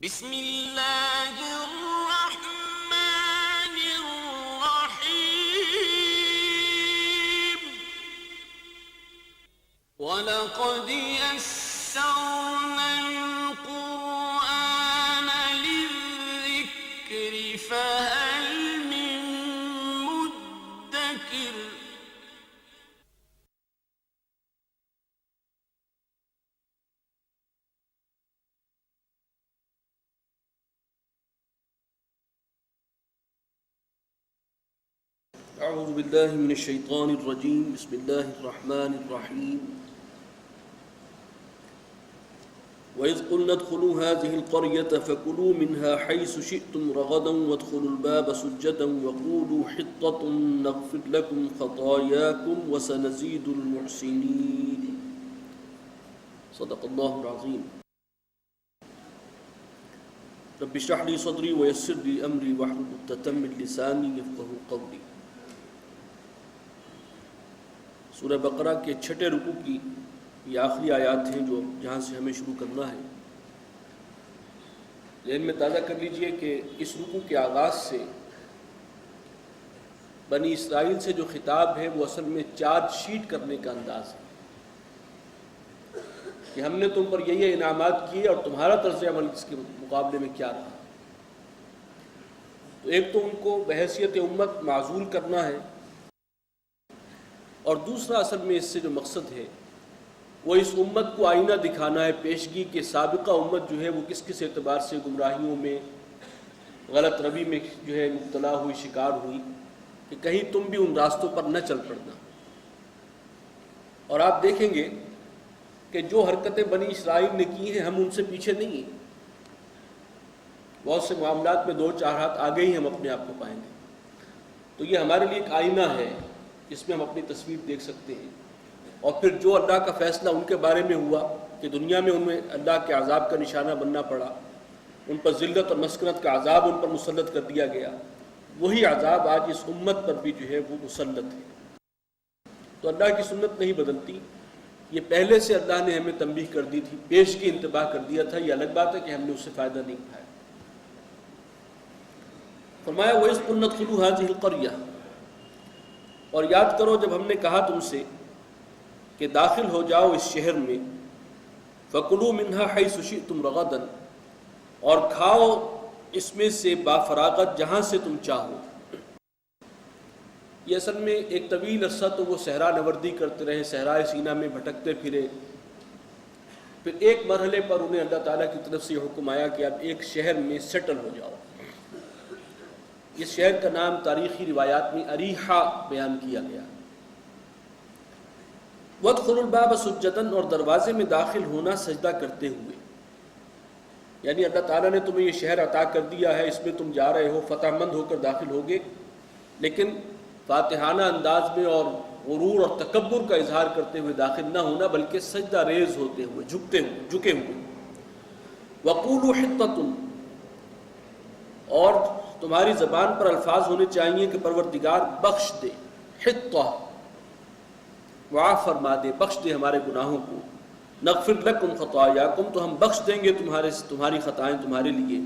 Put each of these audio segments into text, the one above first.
بسم اللہ الرحمن الرحیم وَلَقَدْ يَسَّرْنَا الْقُرْآنَ لِلذِّكْرِ فَهَلْ مِن مُدَّكِرٍ اعوذ باللہ من الشیطان الرجیم بسم اللہ الرحمن الرحیم وَإِذْ قُلْنَا ادْخُلُوا هَٰذِهِ الْقَرْيَةَ فَكُلُوا مِنْهَا حَيْثُ شِئْتُمْ رَغَدًا وَادْخُلُوا الْبَابَ سُجَّدًا وَقُولُوا حِطَّةٌ نَغْفِرْ لَكُمْ خَطَايَاكُمْ وَسَنَزِيدُ الْمُحْسِنِينَ صدق اللہ العظیم رب اشرح لي صدری ويسر لي أمری واحلل عقدۃ من لسانی یفقہوا قولی۔ سورہ بقرہ کے چھٹے رکوع کی یہ آخری آیات ہیں جو جہاں سے ہمیں شروع کرنا ہے۔ ذہن میں تازہ کر لیجئے کہ اس رکوع کے آغاز سے بنی اسرائیل سے جو خطاب ہے وہ اصل میں چارج شیٹ کرنے کا انداز ہے کہ ہم نے تم پر یہ انعامات کیے اور تمہارا طرز عمل اس کے مقابلے میں کیا رہا۔ تو ایک تو ان کو بحیثیت امت معزول کرنا ہے، اور دوسرا اصل میں اس سے جو مقصد ہے وہ اس امت کو آئینہ دکھانا ہے پیشگی کہ سابقہ امت جو ہے وہ کس کس اعتبار سے گمراہیوں میں، غلط روی میں جو ہے مبتلا ہوئی، شکار ہوئی، کہ کہیں تم بھی ان راستوں پر نہ چل پڑنا۔ اور آپ دیکھیں گے کہ جو حرکتیں بنی اسرائیل نے کی ہیں ہم ان سے پیچھے نہیں ہیں۔ بہت سے معاملات میں دو چار ہاتھ آگے ہی ہم اپنے آپ کو پائیں گے۔ تو یہ ہمارے لیے ایک آئینہ ہے جس میں ہم اپنی تصویر دیکھ سکتے ہیں، اور پھر جو اللہ کا فیصلہ ان کے بارے میں ہوا کہ دنیا میں انہیں اللہ کے عذاب کا نشانہ بننا پڑا، ان پر ذلت اور مسکنت کا عذاب ان پر مسلط کر دیا گیا، وہی عذاب آج اس امت پر بھی جو ہے وہ مسلط ہے۔ تو اللہ کی سنت نہیں بدلتی، یہ پہلے سے اللہ نے ہمیں تنبیہ کر دی تھی، پیشگی انتباہ کر دیا تھا۔ یہ الگ بات ہے کہ ہم نے اس سے فائدہ نہیں اٹھایا۔ فرمایا وَإِذْ قُلْنَا ادْخُلُوا هَٰذِهِ الْقَرْيَةَ، اور یاد کرو جب ہم نے کہا تم سے کہ داخل ہو جاؤ اس شہر میں، فَكُلُوا مِنْهَا حَيْثُ شِئْتُمْ رَغَدًا، اور کھاؤ اس میں سے بافراغت جہاں سے تم چاہو۔ یہ اصل میں ایک طویل عرصہ تو وہ صحرا نوردی کرتے رہے، صحرائے سینا میں بھٹکتے پھرے، پھر ایک مرحلے پر انہیں اللہ تعالیٰ کی طرف سے حکم آیا کہ اب ایک شہر میں سیٹل ہو جاؤ۔ اس شہر کا نام تاریخی روایات میں اریحہ بیان کیا گیا۔ وَادْخُلُوا الْبَابَ سُجَّدًا، اور دروازے میں داخل ہونا سجدہ کرتے ہوئے، یعنی اللہ تعالیٰ نے تمہیں یہ شہر عطا کر دیا ہے، اس میں تم جا رہے ہو، فتح مند ہو کر داخل ہوگے، لیکن فاتحانہ انداز میں اور غرور اور تکبر کا اظہار کرتے ہوئے داخل نہ ہونا، بلکہ سجدہ ریز ہوتے ہوئے، جھکے ہوئے۔ وَقُولُوا حِطَّةٌ، اور تمہاری زبان پر الفاظ ہونے چاہیے کہ پروردگار بخش دے، حطہ معاف فرما دے، بخش دے ہمارے گناہوں کو، نغفر لکم خطایاکم، تو ہم بخش دیں گے تمہاری خطائیں تمہارے لیے،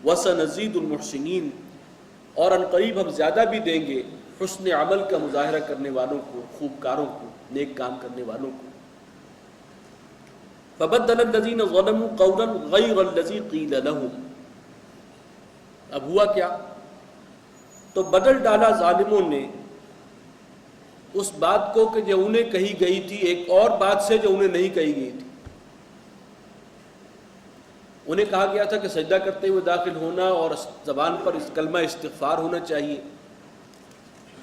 وسنزید المحسنین، اور ان قریب ہم زیادہ بھی دیں گے حسن عمل کا مظاہرہ کرنے والوں کو، خوب کاروں کو، نیک کام کرنے والوں کو۔ فبدل الذین ظلموا قولا غیر الذی قیل لهم، اب ہوا کیا؟ تو بدل ڈالا ظالموں نے اس بات کو کہ جو انہیں کہی گئی تھی ایک اور بات سے جو انہیں نہیں کہی گئی تھی۔ انہیں کہا گیا تھا کہ سجدہ کرتے ہوئے داخل ہونا اور زبان پر اس کلمہ استغفار ہونا چاہیے،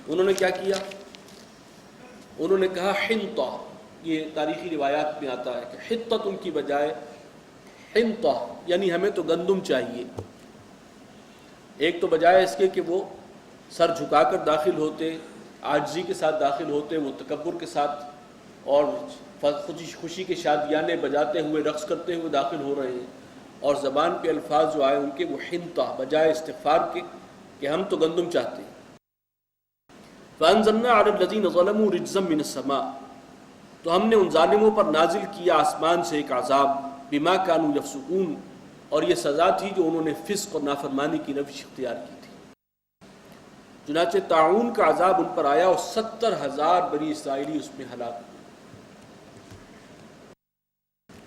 انہوں نے کیا کیا؟ انہوں نے کہا حنطہ، یہ تاریخی روایات میں آتا ہے کہ حطت ان کی بجائے حنطہ، یعنی ہمیں تو گندم چاہیے۔ ایک تو بجائے اس کے کہ وہ سر جھکا کر داخل ہوتے، عاجزی کے ساتھ داخل ہوتے، وہ تکبر کے ساتھ اور خوشی کے شادیانے بجاتے ہوئے، رقص کرتے ہوئے داخل ہو رہے ہیں، اور زبان پہ الفاظ جو آئے ان کے وہ حنطہ، بجائے استغفار کے کہ ہم تو گندم چاہتے ہیں۔ فَأَنزَلْنَا عَلَى الَّذِينَ ظَلَمُوا رِجْزًا مِّنَ السَّمَاءِ، تو ہم نے ان ظالموں پر نازل کیا آسمان سے ایک عذاب، بِمَا كَانُوا يَفْسُقُونَ، اور یہ سزا تھی جو انہوں نے فسق اور نافرمانی کی روش اختیار کی تھی۔ چنانچہ طاعون کا عذاب ان پر آیا اور 70,000 بنی اسرائیلی اس میں ہلاک ہوئے۔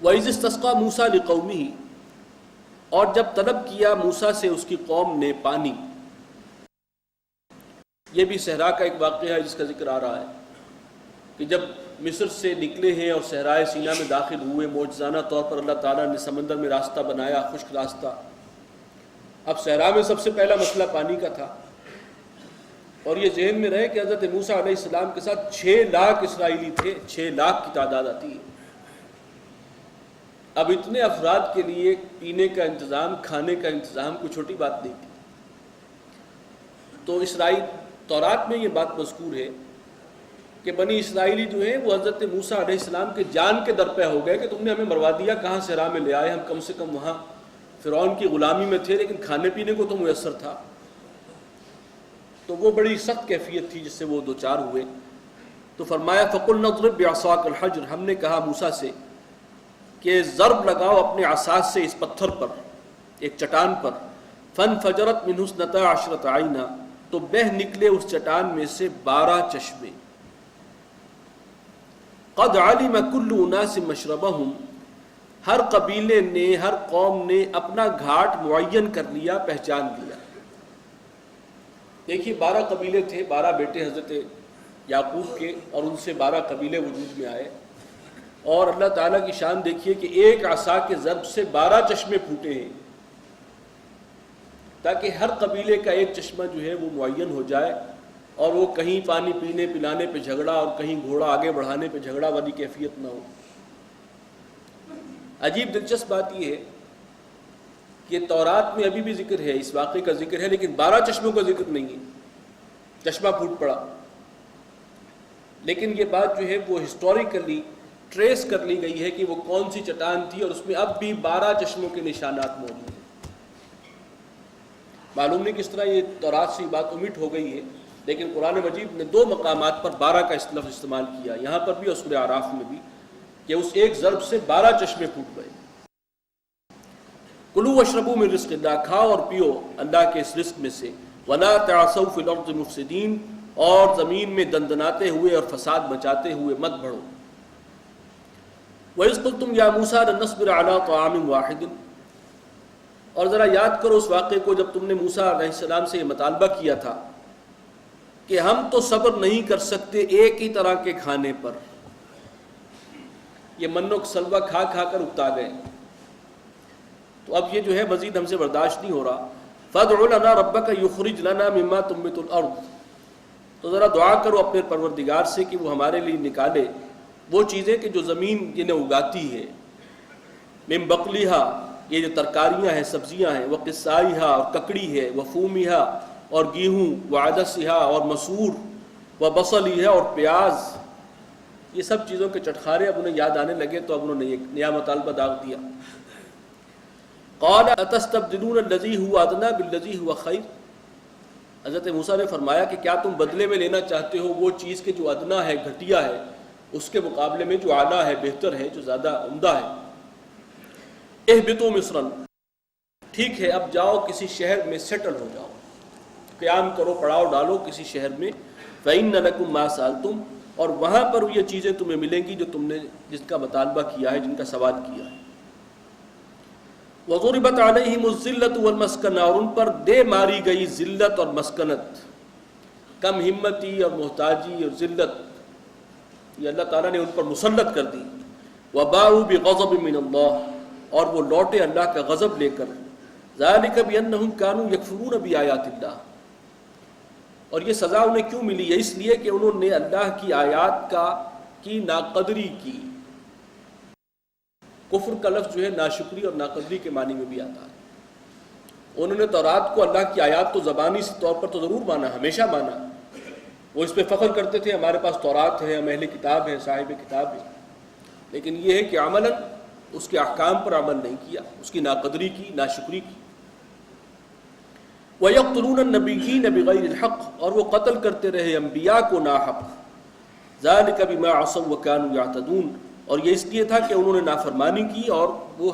وَإِذِ اسْتَسْقَىٰ مُوسَىٰ لِقَوْمِهِ، اور جب طلب کیا موسیٰ سے اس کی قوم نے پانی، یہ بھی صحرا کا ایک واقعہ ہے جس کا ذکر آ رہا ہے کہ جب مصر سے نکلے ہیں اور صحرائے سینا میں داخل ہوئے، معجزانہ طور پر اللہ تعالیٰ نے سمندر میں راستہ بنایا، خشک راستہ۔ اب صحرا میں سب سے پہلا مسئلہ پانی کا تھا، اور یہ ذہن میں رہے کہ حضرت موسیٰ علیہ السلام کے ساتھ 6 لاکھ اسرائیلی تھے، 6 لاکھ کی تعداد آتی ہے۔ اب اتنے افراد کے لیے پینے کا انتظام، کھانے کا انتظام کوئی چھوٹی بات نہیں تھی۔ تو تورات میں یہ بات مذکور ہے کہ بنی اسرائیلی جو ہیں وہ حضرت موسیٰ علیہ السلام کے جان کے در پہ ہو گئے کہ تم نے ہمیں مروا دیا، کہاں صحرا میں لے آئے، ہم کم سے کم وہاں فرعون کی غلامی میں تھے لیکن کھانے پینے کو تو میسر تھا۔ تو وہ بڑی سخت کیفیت تھی جس سے وہ دوچار ہوئے۔ تو فرمایا فَقُلْنَا اضْرِبْ بِعَصَاكَ الْحَجْرَ، ہم نے کہا موسیٰ سے کہ ضرب لگاؤ اپنے عصا سے اس پتھر پر، ایک چٹان پر۔ فَانْفَجَرَتْ مِنْهُ اثْنَتَا عَشْرَةَ عَيْنًا، تو بہہ نکلے اس چٹان میں سے 12 چشمے۔ قَدْ عَلِمَ كُلُّ أُنَاسٍ مَشْرَبَهُمْ، ہر قبیلے نے، ہر قوم نے اپنا گھاٹ معین کر لیا، پہچان لیا۔ دیکھیے 12 قبیلے تھے، 12 بیٹے حضرت یعقوب کے، اور ان سے 12 قبیلے وجود میں آئے۔ اور اللہ تعالیٰ کی شان دیکھیے کہ ایک عصا کے ضرب سے 12 چشمے پھوٹے ہیں، تاکہ ہر قبیلے کا ایک چشمہ جو ہے وہ معین ہو جائے، اور وہ کہیں پانی پینے پلانے پہ جھگڑا اور کہیں گھوڑا آگے بڑھانے پہ جھگڑا والی کیفیت نہ ہو۔ عجیب دلچسپ بات یہ ہے کہ تورات میں ابھی بھی ذکر ہے، اس واقعے کا ذکر ہے، لیکن 12 چشموں کا ذکر نہیں ہے، چشمہ پھوٹ پڑا۔ لیکن یہ بات جو ہے وہ ہسٹوریکلی ٹریس کر لی گئی ہے کہ وہ کون سی چٹان تھی، اور اس میں اب بھی 12 چشموں کے نشانات موجود ہیں۔ معلوم نہیں کس طرح یہ تورات سے بات omit ہو گئی ہے، لیکن قرآن مجید نے 2 مقامات پر 12 کا لفظ استعمال کیا، یہاں پر بھی اور سورہ اعراف میں بھی، کہ اس ایک ضرب سے 12 چشمے پھوٹ گئے۔ کلوا واشربوا من رزق اللہ، کھاؤ اور پیو اللہ کے اس رزق میں سے۔ ولا تعثوا فی الارض مفسدین، اور زمین میں دندناتے ہوئے اور فساد مچاتے ہوئے مت بڑھو۔ وَإِذْ قُلْتُمْ يَا مُوسَىٰ لَن نَّصْبِرَ عَلَىٰ طَعَامٍ وَاحِدٍ، اور ذرا یاد کرو اس واقعے کو جب تم نے موسیٰ علیہ السلام سے یہ مطالبہ کیا تھا کہ ہم تو صبر نہیں کر سکتے ایک ہی طرح کے کھانے پر، یہ من و سلوہ کھا کھا کر اکتا گئے، تو اب یہ جو ہے مزید ہم سے برداشت نہیں ہو رہا۔ فَادْعُ لَنَا رَبَّكَ يُخْرِجْ لَنَا مِمَّا تُنبِتُ الْأَرْضُ، تو ذرا دعا کرو اپنے پروردگار سے کہ وہ ہمارے لیے نکالے وہ چیزیں کہ جو زمین جنہیں اگاتی ہے، من بقلیہا، یہ جو ترکاریاں ہیں، سبزیاں ہیں، وقصائیہا، اور ککڑی ہے، وفومیہا، اور گیہوں، وعدسیہا، اور مسور، وبصلیہا، اور پیاز، یہ سب چیزوں کے چٹخارے اب انہیں یاد آنے لگے، تو اب انہوں نے ایک نیا مطالبہ داغ دیا۔ قال اتستبدلون الذی هو ادنی بالذی هو خیر، حضرت موسیٰ نے فرمایا کہ کیا تم بدلے میں لینا چاہتے ہو وہ چیز کہ جو ادنا ہے، گھٹیا ہے، اس کے مقابلے میں جو اعلیٰ ہے، بہتر ہے، جو زیادہ عمدہ ہے۔ اہبطوا مصرا، ٹھیک ہے اب جاؤ کسی شہر میں سیٹل ہو جاؤ، قیام کرو، پڑاؤ ڈالو کسی شہر میں۔ فإن لکم ما سألتم، اور وہاں پر یہ چیزیں تمہیں ملیں گی جو تم نے جس کا مطالبہ کیا ہے، جن کا سوال کیا ہے۔ وضربت علیہم الذلۃ والمسکنہ، اور ان پر دے ماری گئی ذلت اور مسکنت، کم ہمتی اور محتاجی اور ذلت، یہ اللہ تعالیٰ نے ان پر مسلط کر دی۔ وباؤوا بغضب من اللہ، اور وہ لوٹے اللہ کا غضب لے کر۔ ذالک بانہم کانوا یکفرون بآیات اللہ، اور یہ سزا انہیں کیوں ملی ہے؟ اس لیے کہ انہوں نے اللہ کی آیات کی ناقدری کی۔ کفر کا لفظ جو ہے ناشکری اور ناقدری کے معنی میں بھی آتا ہے۔ انہوں نے تورات کو اللہ کی آیات تو زبانی طور پر تو ضرور مانا، ہمیشہ مانا، وہ اس پہ فخر کرتے تھے ہمارے پاس تورات ہے، ہم اہل کتاب ہیں، صاحب کتاب ہیں، لیکن یہ ہے کہ عملاً اس کے احکام پر عمل نہیں کیا، اس کی ناقدری کی، ناشکری کی۔ وَيَقْتُلُونَ النَّبِيِّينَ بِغَيْرِ الْحَقِّ، اور وہ قتل کرتے رہے انبیاء کو ناحق۔ ذَلِكَ بِمَا عَصَوْا وَكَانُوا يَعْتَدُونَ، اور یہ اس لیے تھا کہ انہوں نے نافرمانی کی اور وہ